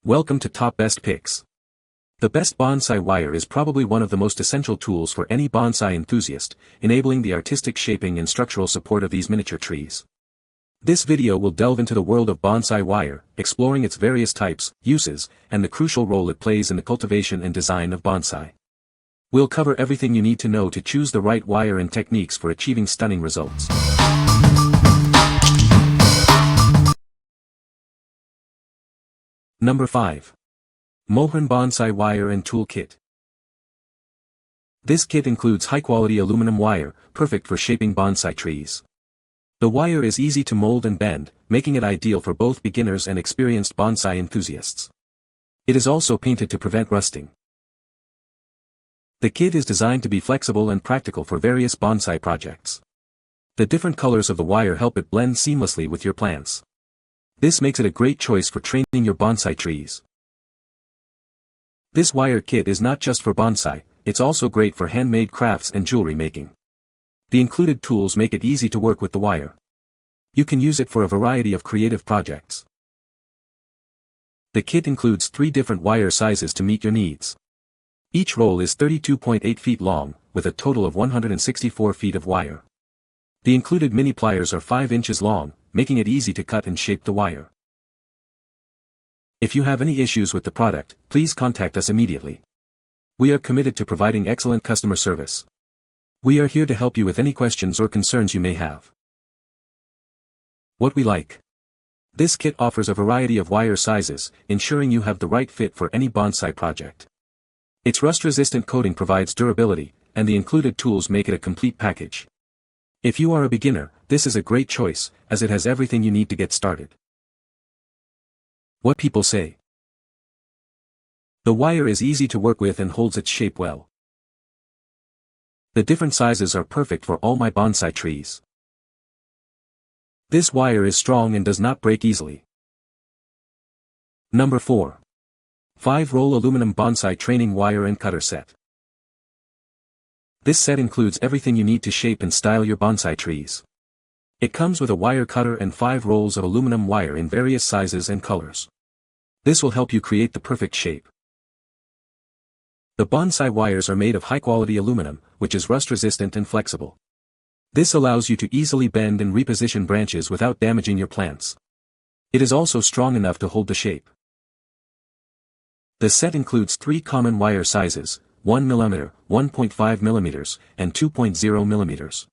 Welcome to Top Best Picks. The best bonsai wire is probably one of the most essential tools for any bonsai enthusiast, enabling the artistic shaping and structural support of these miniature trees. This video will delve into the world of bonsai wire, exploring its various types, uses, and the crucial role it plays in the cultivation and design of bonsai. We'll cover everything you need to know to choose the right wire and techniques for achieving stunning results. Number 5. MoHern Bonsai Wire and Tool Kit. This kit includes high-quality aluminum wire, perfect for shaping bonsai trees. The wire is easy to mold and bend, making it ideal for both beginners and experienced bonsai enthusiasts. It is also painted to prevent rusting. The kit is designed to be flexible and practical for various bonsai projects. The different colors of the wire help it blend seamlessly with your plants. This makes it a great choice for training your bonsai trees. This wire kit is not just for bonsai, it's also great for handmade crafts and jewelry making. The included tools make it easy to work with the wire. You can use it for a variety of creative projects. The kit includes 3 different wire sizes to meet your needs. Each roll is 32.8 feet long, with a total of 164 feet of wire. The included mini pliers are 5 inches long, making it easy to cut and shape the wire. If you have any issues with the product, please contact us immediately. We are committed to providing excellent customer service. We are here to help you with any questions or concerns you may have. What we like. This kit offers a variety of wire sizes, ensuring you have the right fit for any bonsai project. Its rust-resistant coating provides durability, and the included tools make it a complete package. If you are a beginner, this is a great choice, as it has everything you need to get started. What people say. The wire is easy to work with and holds its shape well. The different sizes are perfect for all my bonsai trees. This wire is strong and does not break easily. Number 4. 5-roll aluminum bonsai training wire and cutter set. This set includes everything you need to shape and style your bonsai trees. It comes with a wire cutter and 5 rolls of aluminum wire in various sizes and colors. This will help you create the perfect shape. The bonsai wires are made of high-quality aluminum, which is rust-resistant and flexible. This allows you to easily bend and reposition branches without damaging your plants. It is also strong enough to hold the shape. The set includes 3 common wire sizes, 1 mm, 1.5 mm, and 2.0 mm.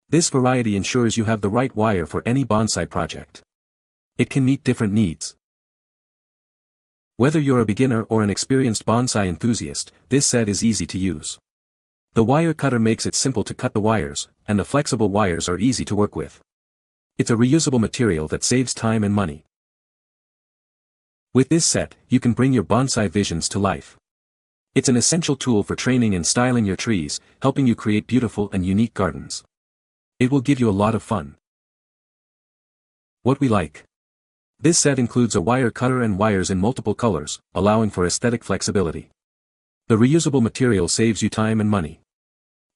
This variety ensures you have the right wire for any bonsai project. It can meet different needs. Whether you're a beginner or an experienced bonsai enthusiast, this set is easy to use. The wire cutter makes it simple to cut the wires, and the flexible wires are easy to work with. It's a reusable material that saves time and money. With this set, you can bring your bonsai visions to life. It's an essential tool for training and styling your trees, helping you create beautiful and unique gardens. It will give you a lot of fun. What we like. This set includes a wire cutter and wires in multiple colors, allowing for aesthetic flexibility. The reusable material saves you time and money.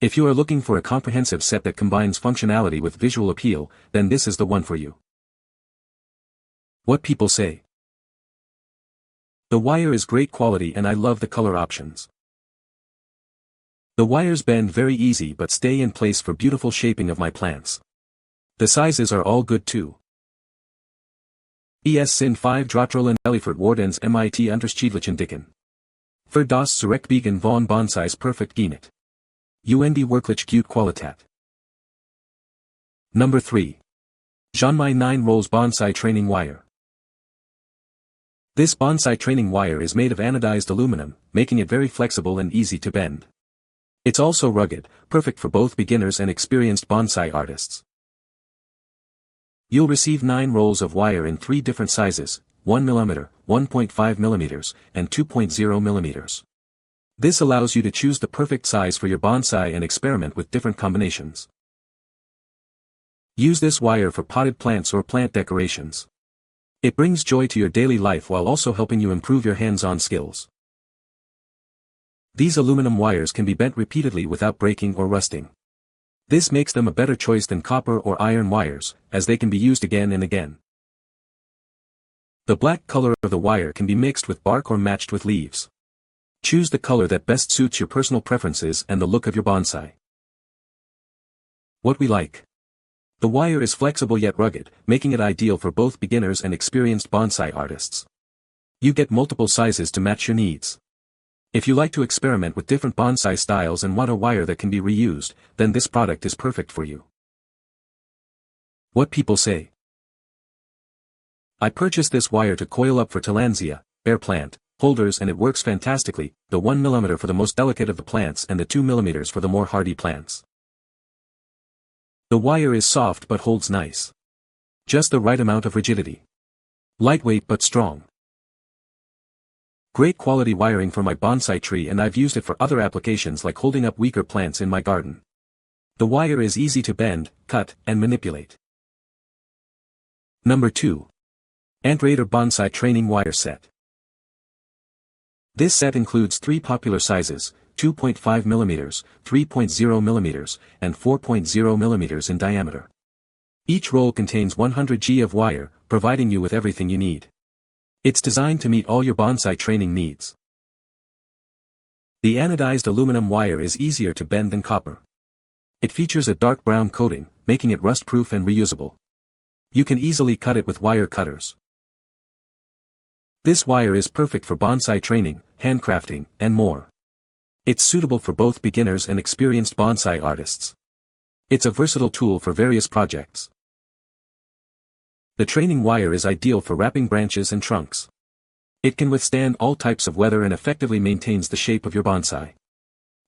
If you are looking for a comprehensive set that combines functionality with visual appeal, then this is the one for you. What people say. The wire is great quality and I love the color options. The wires bend very easy but stay in place for beautiful shaping of my plants. The sizes are all good too. Es sind 5 Drahtrillen Elifert Wardens mit unterschiedlichen Dicken. Für das Zurechtbiegen von Bonsais perfekt geeignet. Und wirklich gute Qualität. Number 3. Zhanmai 9 rolls bonsai training wire. This bonsai training wire is made of anodized aluminum, making it very flexible and easy to bend. It's also rugged, perfect for both beginners and experienced bonsai artists. You'll receive 9 rolls of wire in 3 different sizes, 1 mm, 1.5 mm, and 2.0 mm. This allows you to choose the perfect size for your bonsai and experiment with different combinations. Use this wire for potted plants or plant decorations. It brings joy to your daily life while also helping you improve your hands-on skills. These aluminum wires can be bent repeatedly without breaking or rusting. This makes them a better choice than copper or iron wires, as they can be used again and again. The black color of the wire can be mixed with bark or matched with leaves. Choose the color that best suits your personal preferences and the look of your bonsai. What we like. The wire is flexible yet rugged, making it ideal for both beginners and experienced bonsai artists. You get multiple sizes to match your needs. If you like to experiment with different bonsai styles and want a wire that can be reused, then this product is perfect for you. What people say. I purchased this wire to coil up for tillandsia, bear plant, holders, and it works fantastically, the 1 mm for the most delicate of the plants and the 2 mm for the more hardy plants. The wire is soft but holds nice. Just the right amount of rigidity. Lightweight but strong. Great quality wiring for my bonsai tree, and I've used it for other applications like holding up weaker plants in my garden. The wire is easy to bend, cut, and manipulate. Number 2. Antrader Bonsai Training Wire Set. This set includes 3 popular sizes, 2.5 mm, 3.0 mm, and 4.0 mm in diameter. Each roll contains 100 G of wire, providing you with everything you need. It's designed to meet all your bonsai training needs. The anodized aluminum wire is easier to bend than copper. It features a dark brown coating, making it rust-proof and reusable. You can easily cut it with wire cutters. This wire is perfect for bonsai training, handcrafting, and more. It's suitable for both beginners and experienced bonsai artists. It's a versatile tool for various projects. The training wire is ideal for wrapping branches and trunks. It can withstand all types of weather and effectively maintains the shape of your bonsai.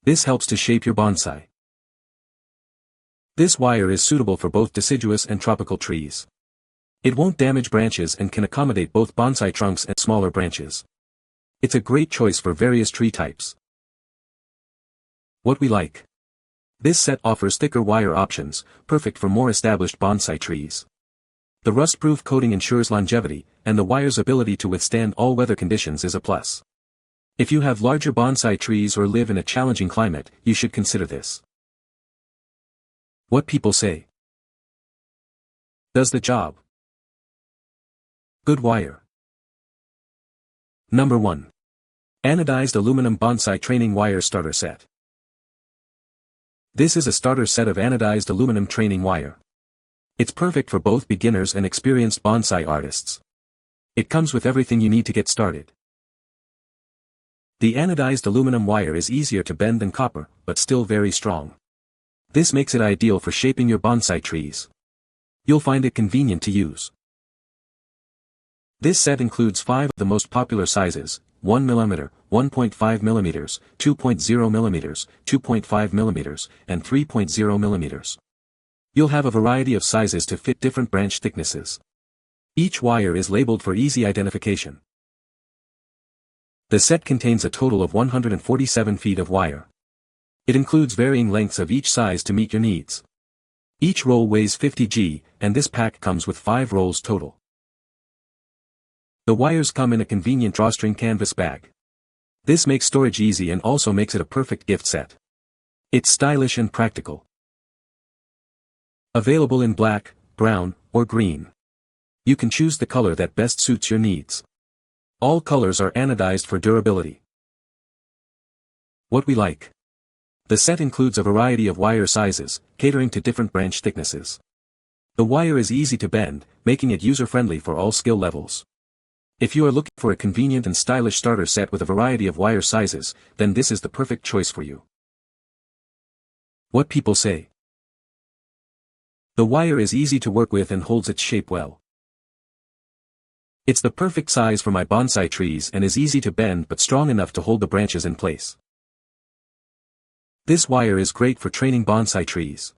This helps to shape your bonsai. This wire is suitable for both deciduous and tropical trees. It won't damage branches and can accommodate both bonsai trunks and smaller branches. It's a great choice for various tree types. What we like. This set offers thicker wire options, perfect for more established bonsai trees. The rust-proof coating ensures longevity, and the wire's ability to withstand all weather conditions is a plus. If you have larger bonsai trees or live in a challenging climate, you should consider this. What people say. Does the job. Good wire. Number 1. Anodized Aluminum Bonsai Training Wire Starter Set. This is a starter set of anodized aluminum training wire. It's perfect for both beginners and experienced bonsai artists. It comes with everything you need to get started. The anodized aluminum wire is easier to bend than copper, but still very strong. This makes it ideal for shaping your bonsai trees. You'll find it convenient to use. This set includes 5 of the most popular sizes, 1 mm, 1.5 mm, 2.0 mm, 2.5 mm, and 3.0 mm. You'll have a variety of sizes to fit different branch thicknesses. Each wire is labeled for easy identification. The set contains a total of 147 feet of wire. It includes varying lengths of each size to meet your needs. Each roll weighs 50 G, and this pack comes with 5 rolls total. The wires come in a convenient drawstring canvas bag. This makes storage easy and also makes it a perfect gift set. It's stylish and practical. Available in black, brown, or green. You can choose the color that best suits your needs. All colors are anodized for durability. What we like. The set includes a variety of wire sizes, catering to different branch thicknesses. The wire is easy to bend, making it user-friendly for all skill levels. If you are looking for a convenient and stylish starter set with a variety of wire sizes, then this is the perfect choice for you. What people say. The wire is easy to work with and holds its shape well. It's the perfect size for my bonsai trees and is easy to bend but strong enough to hold the branches in place. This wire is great for training bonsai trees.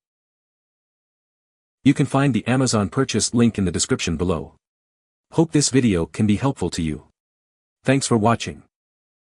You can find the Amazon purchase link in the description below. Hope this video can be helpful to you. Thanks for watching.